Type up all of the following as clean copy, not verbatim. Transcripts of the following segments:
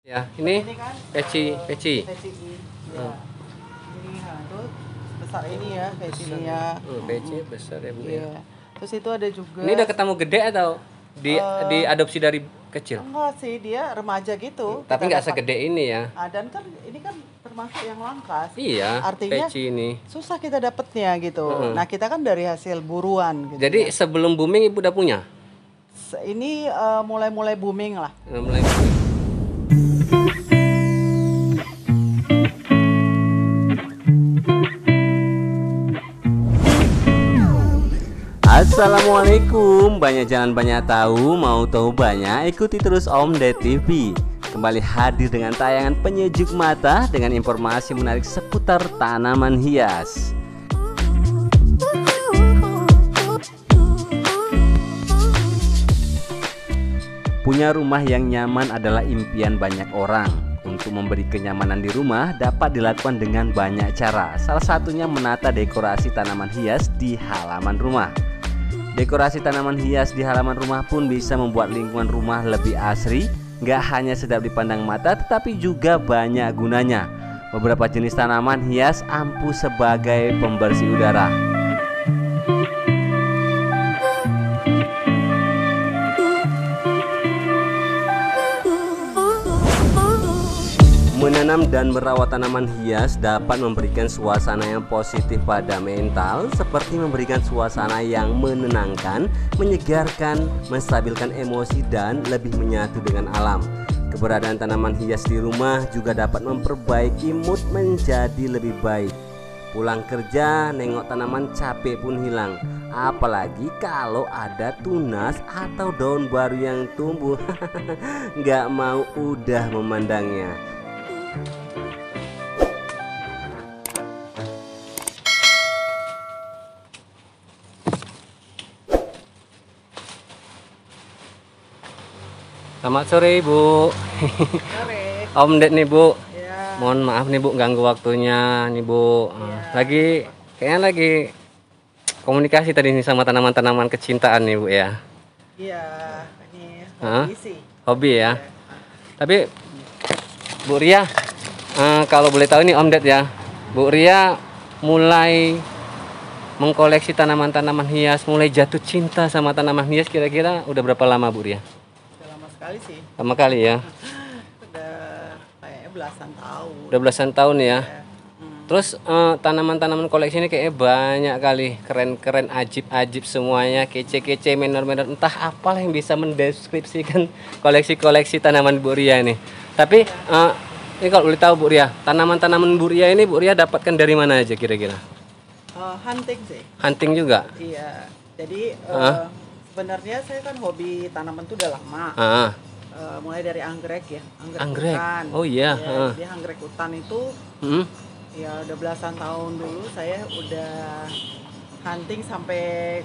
Ya, ini kan peci. PCI. Ya. Ini itu besar ini ya pecinya. Peci besar ya, Bu ya. Iya. Terus itu ada juga. Ini udah ketemu gede atau diadopsi dari kecil? Enggak sih, dia remaja gitu. Tapi Kita nggak dapat. segede ini ya. Dan kan ini kan termasuk yang langka. Iya, Artinya peci ini. susah kita dapetnya gitu. Nah, kita kan dari hasil buruan gitu. Jadi ya. sebelum booming Ibu udah punya? Ini mulai-mulai booming lah. Mulai. Assalamualaikum, banyak jalan banyak tahu, mau tahu banyak, ikuti terus Om Ded TV. Kembali hadir dengan tayangan penyejuk mata dengan informasi menarik seputar tanaman hias. Punya rumah yang nyaman adalah impian banyak orang. Untuk memberi kenyamanan di rumah dapat dilakukan dengan banyak cara. Salah satunya menata dekorasi tanaman hias di halaman rumah. Dekorasi tanaman hias di halaman rumah pun bisa membuat lingkungan rumah lebih asri. Nggak hanya sedap dipandang mata, tetapi juga banyak gunanya. Beberapa jenis tanaman hias ampuh sebagai pembersih udara. Menanam dan merawat tanaman hias dapat memberikan suasana yang positif pada mental, seperti memberikan suasana yang menenangkan, menyegarkan, menstabilkan emosi, dan lebih menyatu dengan alam. Keberadaan tanaman hias di rumah juga dapat memperbaiki mood menjadi lebih baik. Pulang kerja, nengok tanaman capek pun hilang. Apalagi kalau ada tunas atau daun baru yang tumbuh, nggak mau udah memandangnya. Selamat sore Ibu. Sore. Om Ded nih Bu. Ya. Mohon maaf nih Bu ganggu waktunya nih Bu. Kayaknya lagi komunikasi tadi nih sama tanaman-tanaman kecintaan nih Bu ya. Iya, ini hobi sih. Hobi ya. Ya. Tapi Bu Ria, kalau boleh tahu ini Om Ded ya, Bu Ria mulai mengkoleksi tanaman-tanaman hias, mulai jatuh cinta sama tanaman hias kira-kira udah berapa lama Bu Ria? Udah lama sekali sih. Lama kali ya. Udah kayaknya belasan tahun. Udah belasan tahun ya. Ya. Terus tanaman-tanaman koleksi ini kayaknya banyak kali, keren-keren, ajib-ajib semuanya, kece-kece, menor-menor, entah apalah yang bisa mendeskripsikan koleksi-koleksi tanaman Bu Ria ini. Tapi ini kalau boleh tahu Bu Ria, tanaman-tanaman Bu Ria ini Bu Ria dapatkan dari mana aja kira-kira? Hunting sih. Hunting juga? Iya. Jadi sebenarnya saya kan hobi tanaman tuh udah lama. Mulai dari anggrek ya, Anggrek. hutan. Oh iya. Ya, jadi anggrek hutan itu ya udah belasan tahun dulu saya udah hunting sampai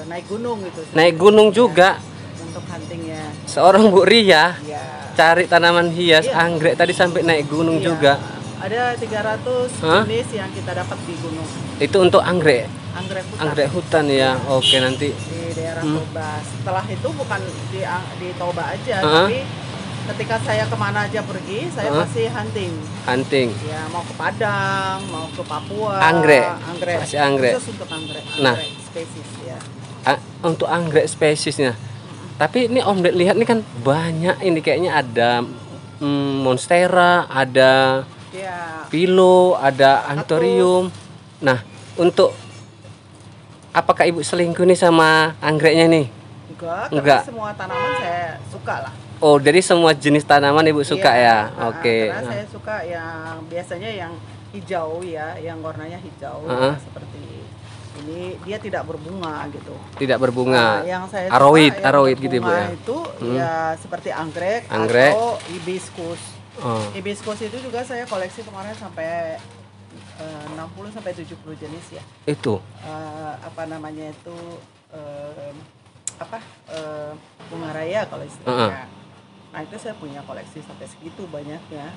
naik gunung gitu. Naik gunung juga. Untuk huntingnya. Seorang Bu Ria Ya. cari tanaman hias, Iya. anggrek tadi sampai naik gunung Iya. juga. Ada 300 jenis yang kita dapat di gunung. Itu untuk anggrek. Anggrek hutan. Anggrek hutan ya. Oke, nanti Di daerah Toba. Setelah itu bukan di Toba aja, tapi ketika saya kemana aja pergi, saya pasti hunting. hunting. Ya mau ke Padang, mau ke Papua. Anggrek. Anggrek. Masih anggrek. Khusus untuk anggrek. Nah. Anggrek spesies ya. Untuk anggrek spesiesnya. Tapi ini Om Ded lihat nih kan banyak ini, kayaknya ada monstera, ada Ya. pilo, ada anthurium. Nah, untuk apakah Ibu selingkuh nih sama anggreknya nih? Enggak. Enggak. Tapi semua tanaman saya suka lah. Oh, jadi semua jenis tanaman Ibu suka ya? Iya, Oke. Karena saya suka yang biasanya yang hijau ya, yang warnanya hijau seperti ini, dia tidak berbunga gitu. Tidak berbunga. Yang saya suka Aroid, yang aroid gitu Ibu berbunga ya. Itu ya seperti anggrek Anggrek. atau hibiscus. Oh. Hibiscus itu juga saya koleksi kemarin sampai 60 sampai 70 jenis ya. Itu. Apa namanya itu bunga raya kalau istilahnya. Nah, itu saya punya koleksi sampai segitu banyaknya.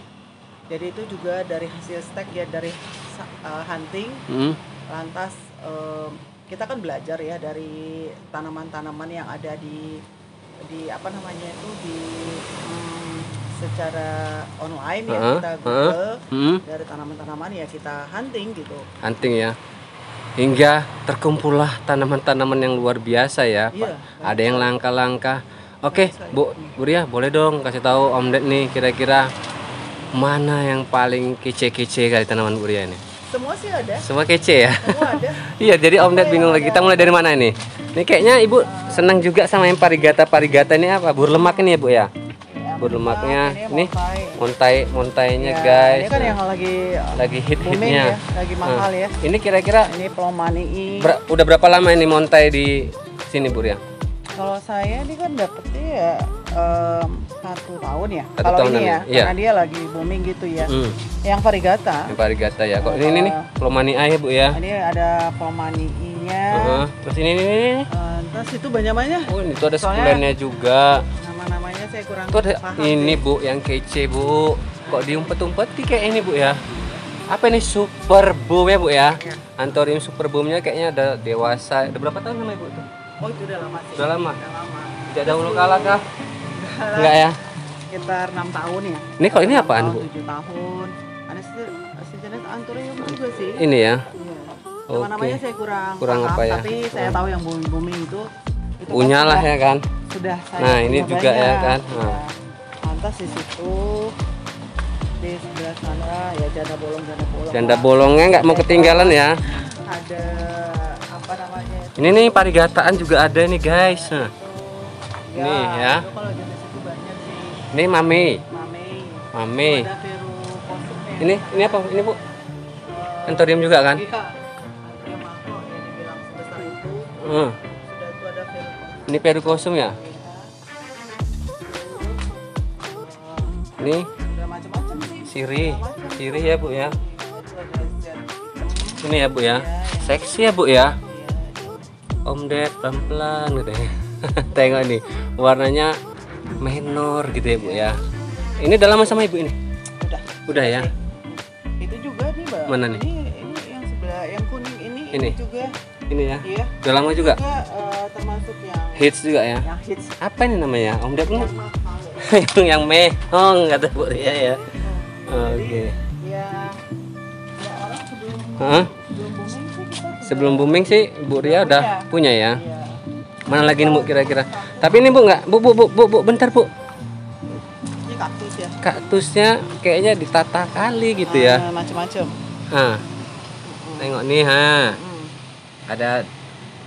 Jadi itu juga dari hasil stek ya, dari hunting. Lantas kita kan belajar ya dari tanaman-tanaman yang ada di apa namanya itu di secara online ya, kita Google dari tanaman-tanaman ya kita hunting gitu. Hunting ya. Hingga terkumpullah tanaman-tanaman yang luar biasa ya, Iya, Pak. Ada yang langka-langka. Oke, Bu Ria, boleh dong kasih tahu Om Ded nih kira-kira mana yang paling kece-kece kali tanaman Bu Ria ini? Semua sih ada. Semua kece ya? Semua ada. Iya, jadi Om Ded bingung lagi. Kita mulai dari mana ini? Ini kayaknya Ibu senang juga sama yang parigata ini apa? Burlemak ini ya, Bu ya? Burlemaknya ini montainya Ya, guys. ini kan yang lagi booming hit-hitnya. ya, lagi mahal ya. Ini kira-kira Ini Plomanii. udah berapa lama ini montai di sini, Bu Ria? Kalau saya ini kan dapetnya ya 1 tahun ya. 1 Kalau tahunan ini ya, ya? karena dia lagi booming gitu ya. Yang varigata. Yang parigata ya. Kok ini nih Plomanii ya, Bu ya? Ini ada Plomanii-nya. Terus ini. Terus itu banyak-banyak. Oh, ini tuh ada Soalnya sekulennya juga. Nama-namanya saya kurang Tuh ada paham. ini sih. Bu, yang kece Bu. Kok diumpet-umpeti kayak ini Bu ya? Apa ini super boom ya Bu ya? Anthurium super boomnya kayaknya ada dewasa. Udah berapa tahun namanya Bu tuh? Oh, itu udah lama sih. Udah lama? Udah lama. Tidak dahulu kalah kah? Enggak ya? Sekitar 6 tahun ya. Ini kalau ini apaan, Bu? 7 tahun. Ada sejenis Anthurium juga sih. Ini ya. Iya. Oke. Nama-namanya saya kurang Kurang paham, apa ya? tapi saya tahu yang booming itu Punya kan lah sudah- ya kan? Sudah saya Nah, ini punya juga ya banyak. kan? Ya. Lantas di situ di sebelah sana ya janda bolong. Janda bolongnya nggak mau ketinggalan ya. Ada apa namanya? Ini nih parigataan juga ada nih guys. Nah, Nih, ya. Itu kalau jenis itu banyak sih. ini mame. Mame. Ada Peru kosumnya. Ini apa? Ini Bu? Anthurium juga kan? Iya. Anthurium makro yang dibilang sebesar itu. Hmm. Sudah itu ada Peru kosum. Ini perukosum ya? Ini Udah macam-macam sih. sirih ya Bu ya. Itu ada zen. Ini ya Bu ya. Seksi ya Bu ya. Om Ded pelan-pelan gitu ya. Tengok nih, warnanya menor gitu ya Bu ya. Ini udah lama sama Ibu ini? Udah ya. Itu juga nih, Mbak. Mana nih? Ini yang sebelah yang kuning ini Ini? juga. Ini ya. Iya. Udah lama juga. Termasuk yang Hits juga ya. hits. Apa ini namanya? Om Ded Yang ini mahal. yang mehong kata Bu Ria ya. Oke. Ya orang Hah? sebelum booming sih kita Sebelum booming sih Bu Ria udah punya ya. Iya. Mana lagi nih Bu kira-kira? Tapi ini Bu nggak? Bu, bentar Bu. Ini kaktus ya. Kaktusnya kayaknya ditata kali gitu ya. Macam-macam. Hah. Tengok nih ha. Hmm. Ada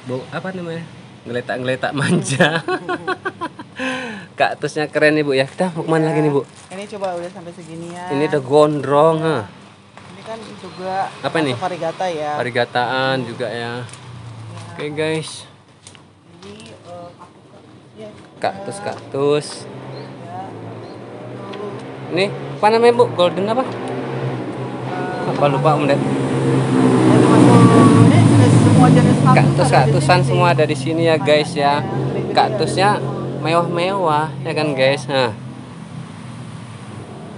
Bu apa namanya? Geletak-geletak manja. Kaktusnya keren nih Bu ya. Kita mau kemana lagi nih Bu? Ini coba udah sampai seginian. Ini udah gondrong ha. Ini kan juga Apa nih? masuk varigata ya. Parigataan juga ya. Oke guys. Ini ya, Kaktus. ya. Ini apa namanya Bu? Golden apa? Apa lupa Om Ded? Ini semua jenis Kaktusan semua ada di sini ya guys ya. Kaktusnya mewah-mewah ya kan guys. Nah,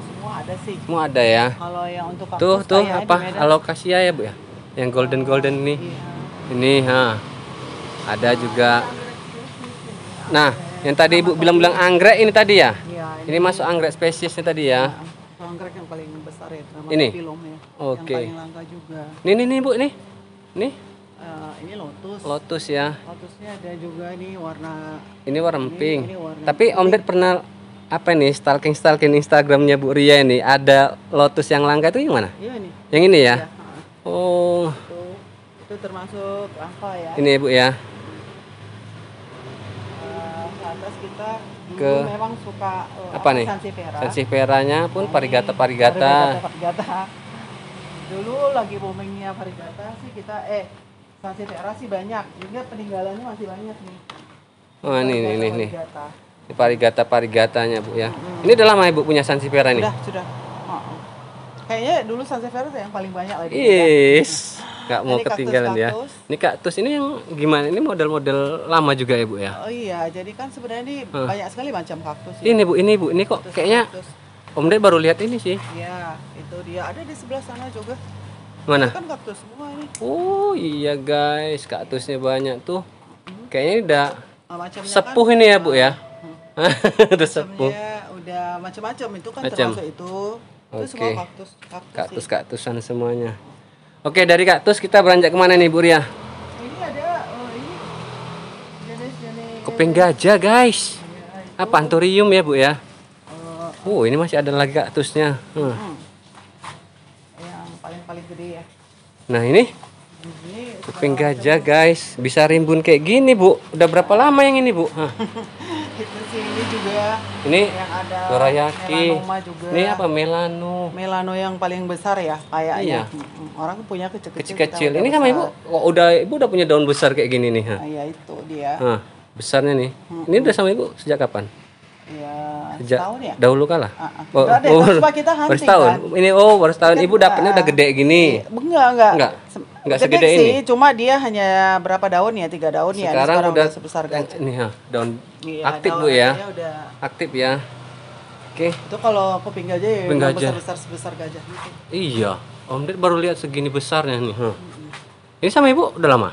semua ada sih. semua ada ya. Kalau yang untuk kaktus Tuh kayak apa? di Medan, Alocasia ya Bu ya. Yang golden ini. iya. Ini ada juga. Nah, yang tadi Ibu bilang anggrek ini tadi ya. Iya, Ini masuk anggrek spesiesnya tadi ya. anggrek yang paling besar ya, termasuk Ini? pilom ya. Oke. Yang paling langka juga. Nih Bu nih. Nih Ini lotus. lotus ya. Lotusnya ada juga nih warna Ini warna pink. ini warna Tapi Om Ded pernah apa nih stalking Instagramnya Bu Ria ini, ada lotus yang langka itu yang mana? iya nih. Yang ini ya? Ya, Oh, itu termasuk langka ya. ini ya Bu ya. Ke atas kita dulu Ke memang suka apa nih? Sansevieria. Sansevieria-nya pun parigata. Varigata. Dulu lagi boomingnya varigata sih kita Sansevieria sih banyak, juga peninggalannya masih banyak nih. Oh, ini Varigata. Ini parigatanya Bu ya. Ini udah lama Ibu punya Sansevieria nih? Sudah. Oh. Kayaknya dulu Sansevieria yang paling banyak lagi. Yes. Nggak mau Ini ketinggalan ya. kaktus. Ini kaktus ini yang gimana? Ini model-model lama juga ya Bu ya? Oh iya, jadi kan sebenarnya ini banyak sekali macam kaktus. Ini Bu, ini kok Kaktus, kayaknya kaktus. Om Ded baru lihat ini sih. Iya, itu dia. Ada di sebelah sana juga. Mana? Itu kan kaktus semua ini. Oh iya guys, kaktusnya banyak tuh. Kayaknya ini udah Macamnya sepuh kan, ini ya Bu ya. Udah sepuh. macamnya Udah macam-macam itu kan Macam. termasuk itu. Itu Oke. semua kaktus sih. Kaktusan semuanya. Oke, dari kaktus kita beranjak kemana nih Bu Ria? Ini ada ini jenis-jenis Kuping gajah guys. ya, itu, Apa anthurium ya Bu ya? eh, Ini masih ada lagi kaktusnya. yang paling gede ya. Nah ini Ini kuping gajah guys. Bisa rimbun kayak gini Bu. Udah berapa lama yang ini Bu? itu sih ini juga Ini yang ada dorayaki. melanoma juga. Ini apa melano? Melano yang paling besar ya kayaknya. Iya. Orang punya kecil-kecil. Kecil-kecil. kita Ini udah sama Ibu. besar. Kok ibu udah punya daun besar kayak gini nih. Iya itu dia. Besarnya nih. Ini udah sama Ibu sejak kapan? Iya, Sejak setahun ya? dahulu kala. Enggak deh, kan cuma kita hunting baru setahun. kan. Ini baru setahun. Kan Ibu dapatnya udah gede gini. Enggak. Enggak Gede segede sih, ini. cuma dia hanya berapa daun ya? 3 daun ya. Ini Sekarang udah sebesar gajah. ini daun Iya, aktif daun Bu ya. aktifnya udah. Aktif ya. Oke. Itu kalau kuping gajah ya Kuping yang gajah. besar sebesar gajah gitu. Iya. Om Ded baru lihat segini besarnya nih. Ini sama Ibu udah lama?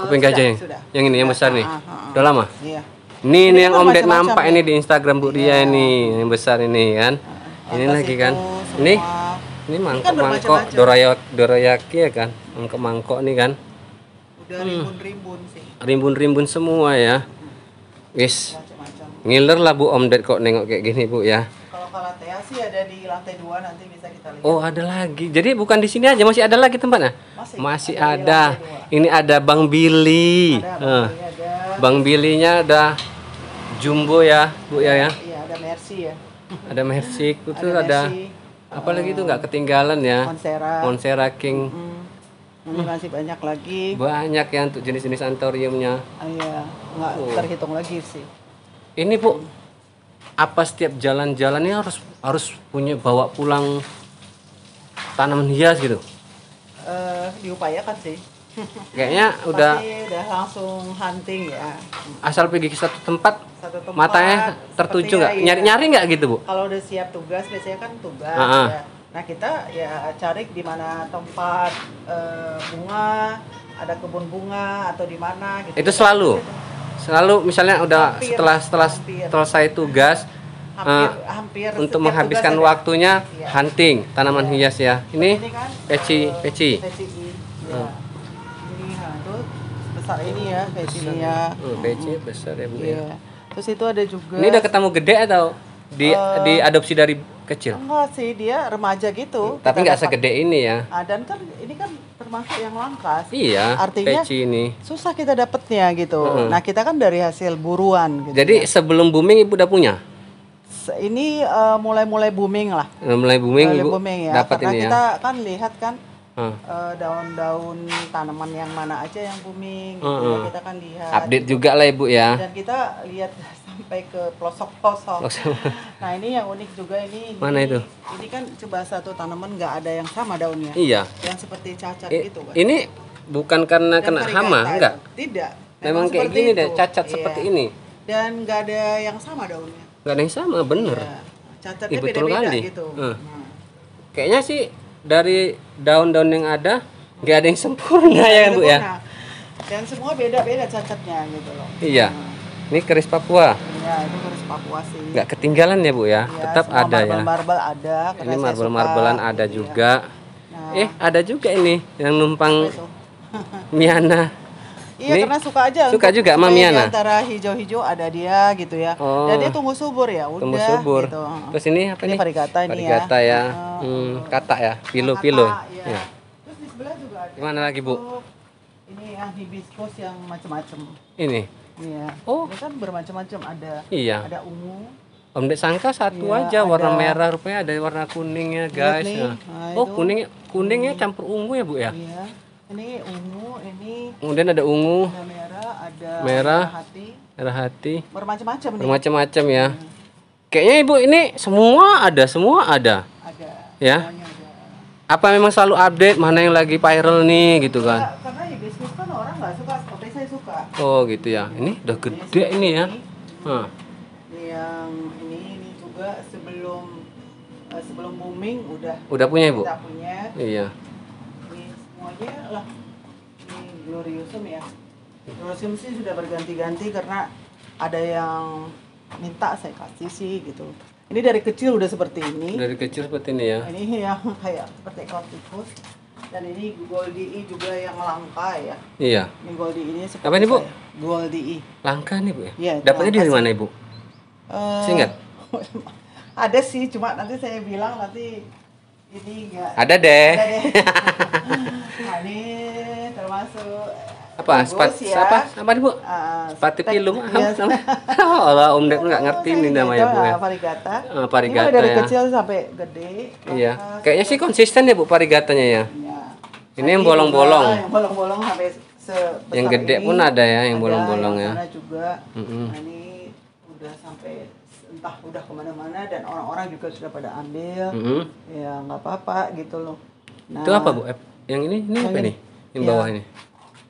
Kuping gajah yang sudah. yang ini yang besar nih. Udah lama? Iya. Ini yang kan Om Ded macam-macam nampak ya. ini di Instagram Bu Ria ini, yang besar ini kan. Ini Atas lagi itu kan. semua. Ini mangkok-mangkok bermacam-macam. dorayaki ya kan. Mangkok-mangkok nih kan. Udah rimbun-rimbun sih, Rimbun-rimbun semua ya. Wis, macam-macam. ngiler lah Bu Om Ded kok nengok kayak gini Bu ya. Kalau kalatea sih ada di lantai 2, nanti bisa kita lihat. Oh, ada lagi. Jadi bukan di sini aja, masih ada lagi tempatnya? Masih ada di ada. lantai 2. Ini ada Bang Billy. Ada, ada. Bang Billy-nya ada jumbo ya, Bu ya ya. Iya, ada Mercy ya. Ada Mercy, itu Ada ada Mercy, apa lagi itu nggak ketinggalan ya. Monsera. Monsera King. Ini masih banyak lagi. Banyak ya untuk jenis-jenis anthuriumnya. Iya, nggak terhitung lagi sih. Ini Bu, apa setiap jalan-jalan ini harus punya bawa pulang tanaman hias gitu? Diupayakan sih. Kayaknya udah Pasti udah langsung hunting ya. asal pergi ke satu tempat, Satu tempat, matanya tertuju nggak? sepertinya, iya. Nyari-nyari nggak gitu Bu? Kalau udah siap tugas, biasanya kan tugas Ah. ya. Nah kita ya cari di mana tempat bunga, ada kebun bunga atau di mana gitu. Itu selalu misalnya udah Hampir, setelah hampir. selesai tugas hampir untuk setiap menghabiskan tugas ada. waktunya Iya. hunting tanaman hias ya. Ini kan peci. peci ya. Ini itu sebesar ini ya pecinya. Peci besar ya Bu ya. Iya. Terus itu ada juga. Ini udah ketemu gede atau diadopsi dari kecil? Enggak sih, dia remaja gitu. Tapi Kita nggak dapat. segede ini ya. Dan kan ini kan termasuk yang langka. Iya, Artinya peci ini. susah kita dapetnya gitu. Nah kita kan dari hasil buruan gitu. Jadi sebelum booming Ibu udah punya? Ini mulai booming lah. Mulai booming Mulai Ibu booming ya. dapat Karena ini ya. kita kan lihat kan Heeh. daun-daun tanaman yang mana aja yang booming gitu ya. Kita kan lihat. Update juga lah Ibu ya. Dan kita lihat sampai ke pelosok-pelosok. Nah ini yang unik juga ini. Mana itu? Ini kan coba satu tanaman nggak ada yang sama daunnya. Iya. Yang seperti cacat gitu kan. Ini bukan karena Dan kena varigata hama, itu. enggak? Tidak. Memang kayak seperti gini itu. deh, cacat Iya. seperti ini. Dan nggak ada yang sama daunnya. Enggak ada yang sama, bener. Ya. Cacatnya Betul beda-beda kali. gitu. Nah. Kayaknya sih dari daun-daun yang ada nggak ada yang sempurna ya Bu ya. Nah, dan semua beda-beda cacatnya gitu loh. Iya. Ini keris Papua. Iya, itu keris Papua sih. Nggak ketinggalan ya Bu ya. Iya, Tetap semua ada ya. Marble ada. karena Ini saya marble-marbelan suka. ada Iya. juga. Nah, Ada juga ini yang numpang itu. Miana. Iya, Ini karena suka aja. suka juga sama supaya di Miana? antara hijau-hijau ada dia gitu ya. Oh. Dan dia tumbuh subur ya, udah. Tumbuh subur. Gitu. Terus ini apa Ini nih? varigata ini Varigata ya. Kata ya, pilo-pilo. Kata, ya. Ya. Terus di sebelah juga ada. Gimana lagi Bu? Ini yang hibiscus yang macam-macam. Ini. Iya. Oh. Ini kan bermacam-macam ada. Iya. Ada ungu. Om Ded sangka satu Iya, aja warna ada. merah, rupanya ada warna kuningnya guys. nih, Nah. nah, Oh itu. kuningnya campur ungu ya Bu ya. Iya. Ini ungu, ini Kemudian ada ungu, ada merah, ada Merah. hati. merah hati, Bermacam-macam nih. bermacam-macam ya. Kayaknya Ibu ini semua ada. Ada. Ya. Semuanya ada. Apa memang selalu update mana yang lagi viral nih gitu kan? Enggak, karena hibiscus kan orang nggak suka, seperti saya suka. Oh gitu ya. Ini udah gede ini ya. Hah. Yang ini juga sebelum booming Udah punya Ibu? kita punya. Iya. Ini semuanya lah. Ini gloriosum ya. Gloriosum sih sudah berganti-ganti karena ada yang minta saya kasih sih gitu. Ini dari kecil udah seperti ini. Dari kecil seperti ini ya. Ini yang kayak seperti ekor tikus. Dan ini Goldie juga yang langka ya. Iya. Ini Goldie ini seperti apa nih Bu? Goldie. Langka nih Bu ya? Iya, dapatnya dari mana Ibu? Ingat? Ada sih, cuma nanti saya bilang nanti ini enggak. Ada deh. Ada deh. Nah, ini termasuk apa? ya. Apa nih Bu? Sepati pilung. Iya, Allah, Om Ded nggak ngerti ini namanya Bu ya. Parigata. Parigata ini dari ya. kecil sampai gede. Iya. Kayaknya sih konsisten ya Bu parigatanya ya. Iya. Ini yang bolong-bolong. Yang bolong-bolong sampai sebesar yang gede ini. pun ada ya, yang bolong-bolong ya. Ada juga. Nah, ini udah sampai entah udah kemana-mana dan orang-orang juga sudah pada ambil. Ya nggak apa-apa gitu loh. Nah, itu apa Bu? Yang ini apa ini. nih? Yang bawah ini.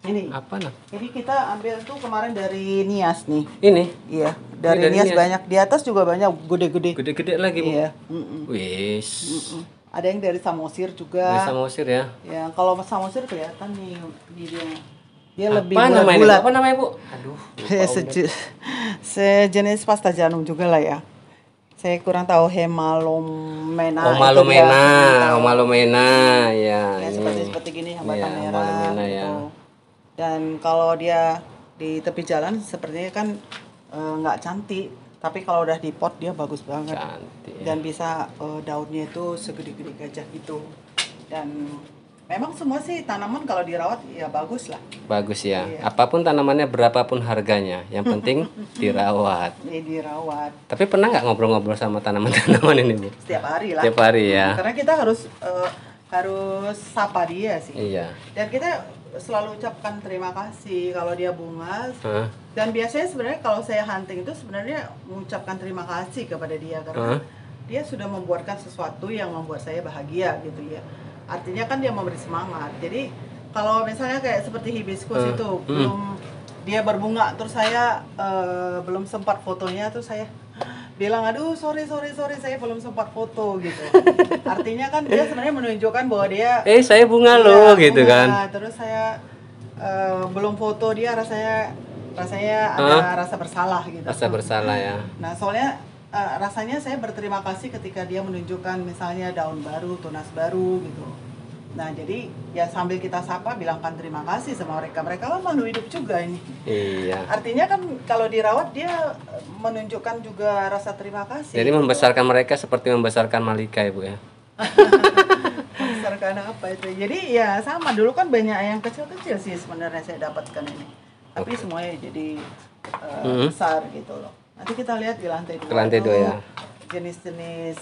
Ini. Apa nah? Ini kita ambil tuh kemarin dari Nias nih. Ini? Iya, dari Nias banyak. Di atas juga banyak gede-gede. Gede-gede lagi Bu. Iya. Wis. Ada yang dari Samosir juga. Dari Samosir ya. Ya, kalau Samosir kelihatan nih dia lebih bulat. Apa namanya Bu? Aduh. Sejenis pasta jantung juga lah ya. Saya kurang tahu Hemalomena. Hemalomena ya. Ya seperti gini yang batang merah. Hemalomena gitu. Ya. Dan kalau dia di tepi jalan sepertinya kan nggak cantik, tapi kalau udah di pot dia bagus banget. Cantik. Dan bisa daunnya itu segede-gede gajah gitu. Dan memang semua sih tanaman kalau dirawat ya bagus lah. Bagus ya. Iya. Apapun tanamannya berapapun harganya, yang penting dirawat. Dirawat. Tapi pernah nggak ngobrol-ngobrol sama tanaman-tanaman ini Bu? Setiap hari lah. Setiap hari ya. Karena kita harus sapa dia sih. Iya. Dan kita selalu ucapkan terima kasih kalau dia bunga. Dan biasanya sebenarnya kalau saya hunting itu sebenarnya mengucapkan terima kasih kepada dia karena dia sudah membuatkan sesuatu yang membuat saya bahagia gitu ya. Artinya kan dia memberi semangat. Jadi kalau misalnya kayak seperti hibiscus itu belum dia berbunga terus saya belum sempat fotonya terus saya bilang aduh sorry saya belum sempat foto gitu. Artinya kan dia sebenarnya menunjukkan bahwa dia saya bunga loh gitu bunga. kan. Terus saya belum foto dia rasanya ada rasa bersalah gitu. Rasa bersalah ya. Nah soalnya rasanya saya berterima kasih ketika dia menunjukkan misalnya daun baru, tunas baru gitu. Nah jadi ya sambil kita sapa bilangkan terima kasih sama mereka. Mereka kan makhluk hidup juga ini. Iya. Artinya kan kalau dirawat dia menunjukkan juga rasa terima kasih. Jadi membesarkan mereka seperti membesarkan Malika ya Bu ya. Membesarkan apa itu? Jadi ya sama dulu kan banyak yang kecil-kecil sih sebenarnya saya dapatkan ini. Tapi semuanya jadi besar gitu loh. Nanti kita lihat di lantai 2. Ke lantai 2 ya. Jenis-jenis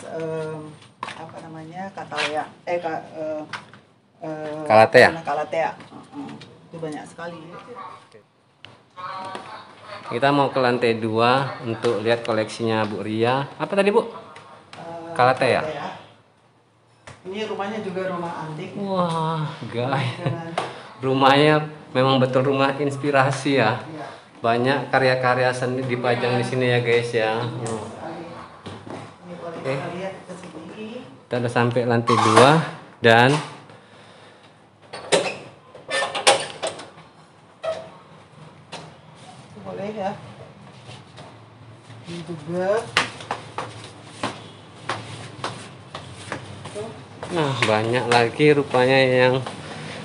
apa namanya? Kalatea. Kalatea. Itu banyak sekali. Kita mau ke lantai 2 untuk lihat koleksinya Bu Ria. Apa tadi Bu? Kalatea. Ini rumahnya juga rumah antik. Wah, guys. Rumahnya memang betul rumah inspirasi ya. Banyak karya-karya seni dipajang di sini ya guys ya. Oke. Kita udah sampai lantai 2 dan boleh ya. Ini juga. nah banyak lagi rupanya yang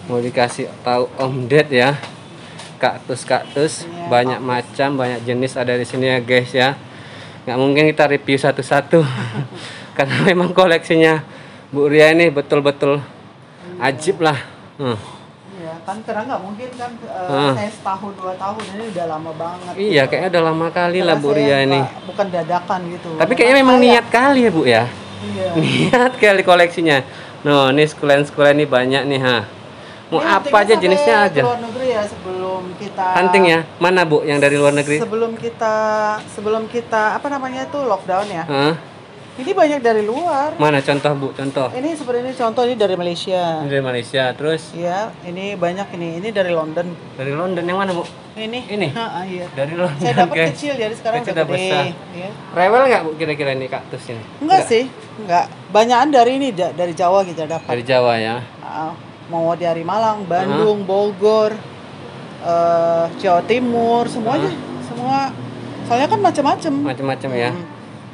mau dikasih tahu Om Ded ya. Kaktus banyak macam, banyak jenis ada di sini ya guys ya. Nggak mungkin kita review satu-satu karena memang koleksinya Bu Ria ini betul-betul ajib lah. Iya kan karena nggak mungkin kan saya setahun 2 tahun ini udah lama banget. Iya gitu. Kayaknya udah lama kali lah Bu Ria ini. Bukan dadakan gitu. Tapi kayaknya memang niat kali ya Bu ya. Iya. Niat kali koleksinya. No, ini sekulen-sekulen ini banyak nih ha. Mau ini apa aja jenisnya aja. Luar negeri ya sebelum kita hunting ya. Mana Bu yang dari luar negeri? Sebelum kita apa namanya itu lockdown ya. Ini banyak dari luar. Mana contoh Bu? Contoh. Ini seperti ini contoh ini dari Malaysia. Ini dari Malaysia terus? Iya, ini banyak ini. Ini dari London. Dari London yang mana Bu? Ini. Iya. Dari London. Saya dapat kecil jadi sekarang kecil udah gede. Besar. Ya. Rewel nggak Bu kira-kira ini kaktus ini? Enggak sih, enggak. Banyakan dari ini dari Jawa kita dapat. Dari Jawa ya. Mau dari Malang, Bandung, Bogor, Jawa Timur, semuanya, semua Soalnya kan macam-macam. Macam-macam ya.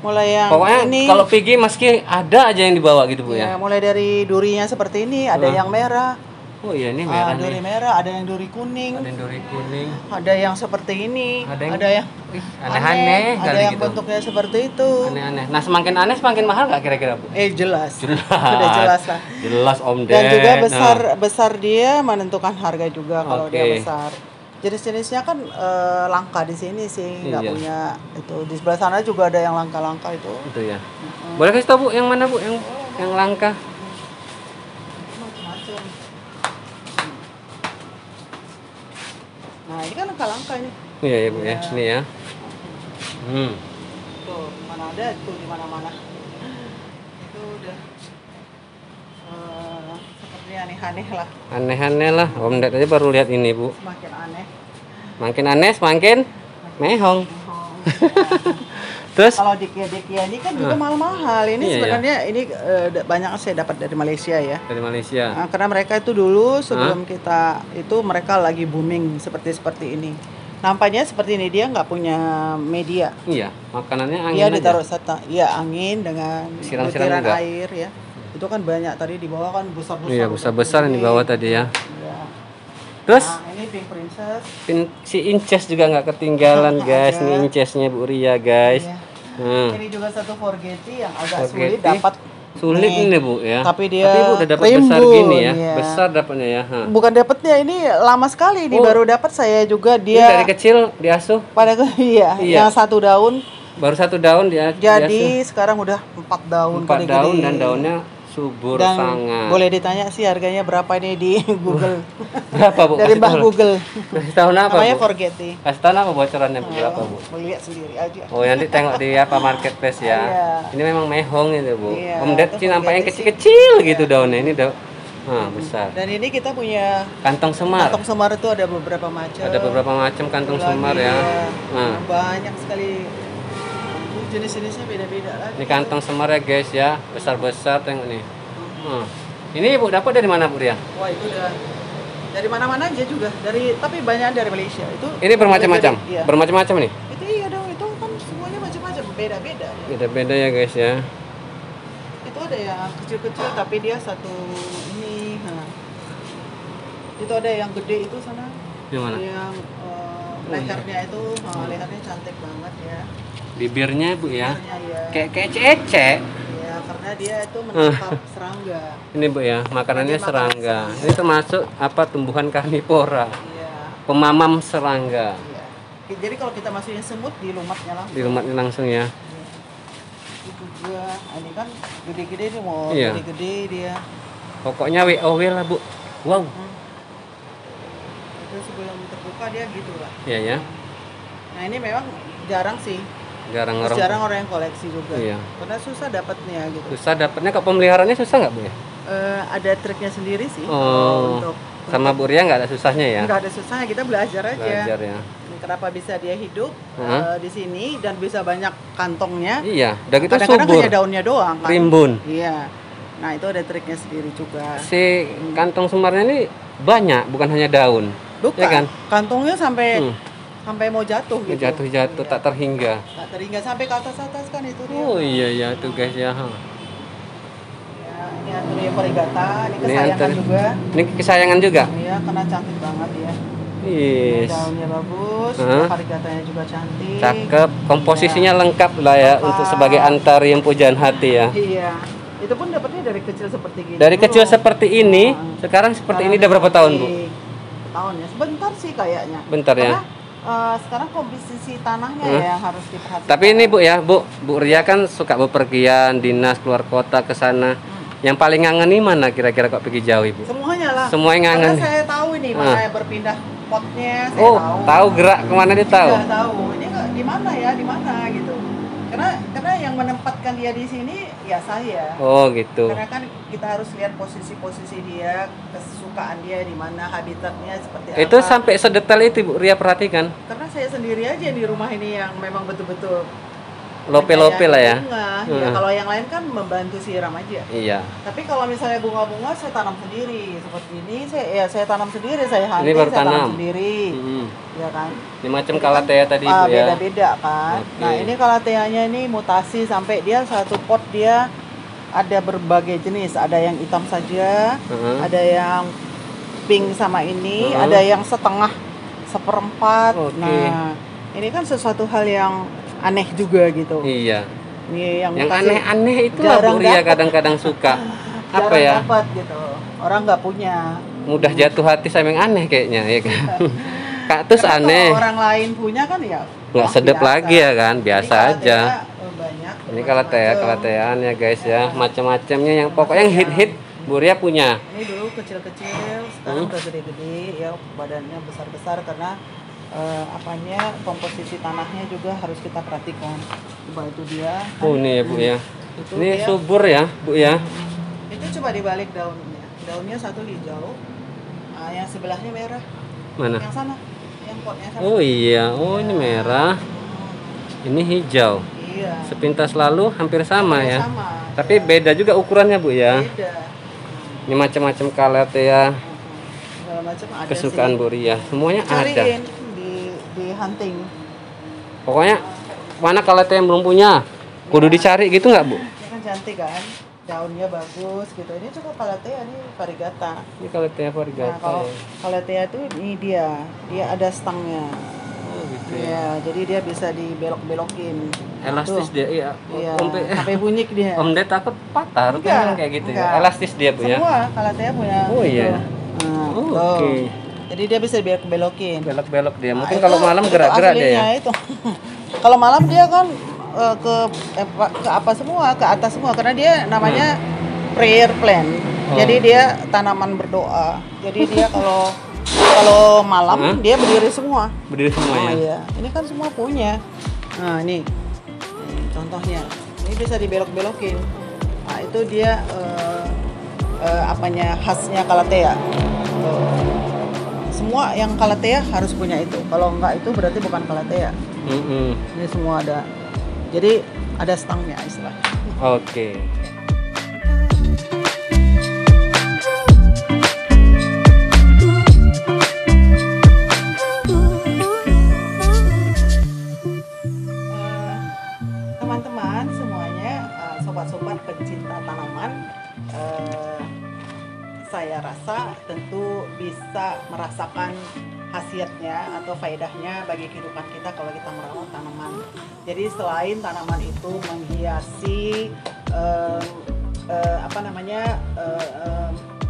Mulai yang Pokoknya ini. kalau pergi meski ada aja yang dibawa gitu Bu ya. Mulai dari durinya seperti ini, ada yang merah. Oh iya, ini merah nih. Duri merah, ada yang duri kuning. Ada yang duri kuning. Ada yang seperti ini. Ada yang aneh-aneh ada kali yang gitu. bentuknya seperti itu. Aneh-aneh. Nah, semakin aneh semakin mahal nggak kira-kira Bu? Jelas. Jelas. Udah jelas lah. Jelas Om Ded. Dan juga besar dia menentukan harga juga kalau dia besar. Jenis-jenisnya kan langka di sini sih, nggak punya itu. Di sebelah sana juga ada yang langka-langka itu. Itu ya. Boleh kasih tahu Bu yang mana Bu yang langka? Macam-macam. Nah, ini kan langka-langka ini. Iya ya Bu ya, ini ya. Tuh, mana ada tuh di mana-mana. Itu udah seperti aneh-aneh lah. Aneh-aneh lah. Om Ded aja baru lihat ini Bu. Semakin aneh. Makin aneh semakin mehong. Terus kalau di Kia ini kan juga mahal-mahal. Ini sebenarnya ini banyak saya dapat dari Malaysia ya. Dari Malaysia. Karena mereka itu dulu sebelum kita itu mereka lagi booming seperti ini. Nampaknya seperti ini, dia nggak punya media. Iya, makanannya angin. Iya, ditaruh angin dengan butiran air ya. Itu kan banyak tadi di bawah kan besar-besar. Iya, besar-besar yang di bawah tadi ya. Iya. Terus ini Pink Princess. Si Inces juga nggak ketinggalan guys. Ini Incesnya Bu Ria guys. Iya. Ini juga satu Forgetti yang agak sulit dapat. Sulit ini Bu ya. Tapi dia Bu udah dapat besar gini ya. Besar dapatnya ya. Bukan dapatnya, ini lama sekali. Ini baru dapat saya juga dia. Ini dari kecil diasuh. Yang 1 daun. Baru 1 daun dia. Jadi sekarang udah 4 daun. 4 daun dan daunnya subur sangat. Boleh ditanya sih harganya berapa ini di Google. Berapa Bu? Dari Mbah Google. Kasih tahu apa namanya Bu? Forgetti. Kasih tahu apa bocorannya berapa Bu? Mau lihat sendiri aja. Oh nanti tengok di marketplace ya. Ini memang mehong itu Bu. Om Ded sih nampaknya kecil-kecil gitu daunnya. Ini besar. Dan ini kita punya kantong semar. Kantong semar itu ada beberapa macam. Ada beberapa macam kantong semar ya. Banyak sekali. Jenis-jenisnya beda-beda lagi. Ini kantong semar ya guys ya, besar-besar tengok nih. Ini Ibu dapat dari mana Bu Ria? Wah, itu udah dari mana-mana aja juga. Tapi banyak dari Malaysia. Itu ini bermacam-macam. Iya. Bermacam-macam nih. Itu iya dong, itu kan semuanya macam-macam, beda-beda. Beda-beda ya guys ya. Itu ada yang kecil-kecil tapi dia satu ini. Itu ada yang gede itu sana. Yang mana? Yang lehernya itu, lehernya cantik banget ya. Bibirnya Bu ya. Iya. Kayak ece-ece. Iya, karena dia itu menangkap serangga. Ini Bu ya, makanannya serangga. Ini termasuk tumbuhan karnivora. Iya. Pemamam serangga. Iya. Jadi kalau kita masukin semut dilumatnya langsung. Dilumatnya langsung ya. Itu juga, ini kan gede-gede nih mau gede-gede dia. Pokoknya WOW lah Bu. Wow. Itu sebelum terbuka dia gitu lah. Iya ya. Nah ini memang jarang sih. Jarang orang yang koleksi juga. Iya. Karena susah dapatnya gitu. Susah dapatnya, kok pemeliharaannya susah nggak Bu ya? Ada triknya sendiri sih. Untuk sama Bu Ria nggak ada susahnya ya? Nggak ada susahnya, kita belajar aja. Belajar ya. Kenapa bisa dia hidup di sini dan bisa banyak kantongnya? Iya. Udah gitu kadang-kadang subur. hanya daunnya doang. Kan? Rimbun. Iya. Nah itu ada triknya sendiri juga. Si kantong semarnya ini banyak, bukan hanya daun. Bukan. Ya kan? Kantongnya sampai mau jatuh gitu. Jatuh tak terhingga. Tak terhingga sampai ke atas kan itu dia. Oh iya tuh guys ya. Ya, ini Anthurium variegata, ini kesayangan juga. Ini kesayangan juga. Iya, karena cantik banget ya. Yes. Daunnya bagus, variegatanya juga cantik. Cakep, komposisinya lengkap lah ya untuk sebagai Anthurium pujaan hati ya. Iya. Itu pun dapatnya dari kecil seperti gini. Dari kecil seperti ini, sekarang seperti ini udah berapa tahun, Bu? Tahun ya, sebentar sih kayaknya. Bentar ya. Sekarang komposisi tanahnya ya yang harus diperhatikan. Tapi ini Bu ya, Bu Ria kan suka bepergian, dinas keluar kota ke sana. Yang paling ngangenin mana kira-kira kok pergi jauh Ibu? Semuanya lah. Semuanya ngangen. Karena saya tahu ini mana yang berpindah potnya, saya tahu gerak kemana dia tahu. Iya, tahu. Ini di mana gitu. Karena yang menempatkan dia di sini ya saya. Oh gitu. Karena kan kita harus lihat posisi-posisi dia, kesukaan dia di mana, habitatnya seperti apa. Itu sampai sedetail itu Bu Ria perhatikan. Karena saya sendiri aja di rumah ini yang memang betul-betul lope-lope lah ya. Bunga. Ya, kalau yang lain kan membantu siram aja. Iya. Tapi kalau misalnya bunga-bunga saya tanam sendiri seperti ini, saya tanam sendiri, saya hunting, Ini baru saya tanam tanam sendiri. Ya kan? Ini macam kalatea tadi Bu ya. Beda-beda kan. Oke. Nah, ini kalateanya ini mutasi sampai dia satu pot dia ada berbagai jenis, ada yang hitam saja, ada yang pink sama ini, ada yang setengah, seperempat. Nah, ini kan sesuatu hal yang aneh juga gitu. Iya. Ini yang aneh-aneh itu lah Bu Ria kadang-kadang suka. Apa ya? Dapat gitu. Orang nggak punya. Mudah jatuh hati sama yang aneh kayaknya ya kan. Kaktus Karena aneh. kalau orang lain punya kan ya Nggak sedep biasa. lagi ya kan, biasa Jadi aja. banyak. Ini kalateaan ya guys ya, macam-macamnya yang pokoknya yang hit-hit Bu Ria punya. Ini dulu kecil-kecil, sekarang udah gede-gede ya, badannya besar-besar karena komposisi tanahnya juga harus kita perhatikan. Coba itu dia. Oh ini ya Bu ya. Itu Ini dia, subur ya Bu ya. itu coba dibalik daunnya. Daunnya satu hijau, yang sebelahnya merah. Mana? Yang sana, yang potnya sana. Oh iya, oh ini merah, ini hijau. Iya. Sepintas lalu hampir sama ya. Sama. Tapi beda juga ukurannya Bu ya. Beda. Ini macam-macam kalatea Segala macam ada kesukaan sih. Bu Ria. Semuanya ada. Cariin di hunting. Pokoknya mana kalatea yang belum punya, kudu dicari gitu nggak Bu? Ini kan cantik kan, daunnya bagus gitu. Ini juga kalatea, ini variegata. Ini kalatea Nah, variegata. kalau kalatea itu ini dia ada stangnya. Oh gitu ya. Ya, jadi dia bisa dibelok-belokin. Elastis Tuh. dia, iya. Iya, Sampai sampai bunyi dia. Om Ded takut patah, Enggak, rupanya kayak gitu enggak. ya. Elastis dia Bu ya. Semua kalatea punya. Oh, iya. gitu. Nah, Oh, tuh. oke. Jadi dia bisa dibelok-belokin. Belok-belok dia. Mungkin Nah, kalau itu- malam itu gerak-gerak dia ya. aslinya itu. Kalau malam dia kan ke apa semua, ke atas semua karena dia namanya prayer plant. Oh. Jadi dia tanaman berdoa. Jadi dia kalau malam dia berdiri semua. Berdiri semua Oh ya. iya, ini kan semua punya. Nah, ini contohnya. Ini bisa dibelok-belokin. Nah, itu dia khasnya kalatea. Semua yang kalatea harus punya itu. Kalau enggak itu berarti bukan kalatea. Ini semua ada. Jadi ada stangnya istilah. Oke. Teman-teman semuanya, sobat-sobat pencinta tanaman, saya rasa tentu bisa merasakan khasiatnya atau faedahnya bagi kehidupan kita kalau kita merawat tanaman. Jadi selain tanaman itu menghiasi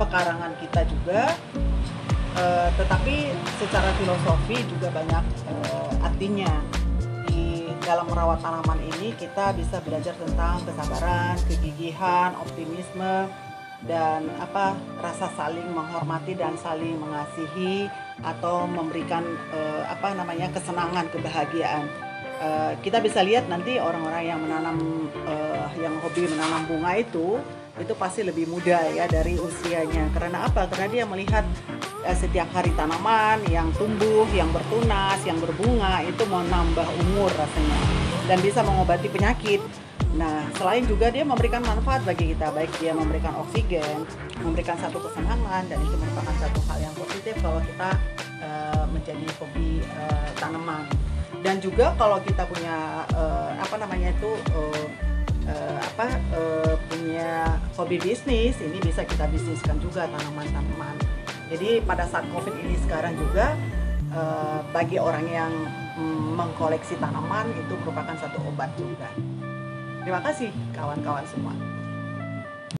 pekarangan kita juga, tetapi secara filosofi juga banyak artinya. Di dalam merawat tanaman ini kita bisa belajar tentang kesabaran, kegigihan, optimisme, dan rasa saling menghormati dan saling mengasihi atau memberikan kesenangan, kebahagiaan. Kita bisa lihat nanti orang-orang yang yang hobi menanam bunga itu pasti lebih muda ya dari usianya. Karena apa? Karena dia melihat setiap hari tanaman yang tumbuh, yang bertunas, yang berbunga itu menambah umur rasanya dan bisa mengobati penyakit. Nah, selain juga dia memberikan manfaat bagi kita, baik dia memberikan oksigen, memberikan satu kesenangan, dan itu merupakan satu hal yang positif kalau kita menjadi hobi tanaman. Dan juga kalau kita punya punya hobi bisnis, ini bisa kita bisniskan juga tanaman-tanaman. Jadi pada saat COVID ini sekarang juga bagi orang yang mengkoleksi tanaman itu merupakan satu obat juga. Terima kasih kawan-kawan semua.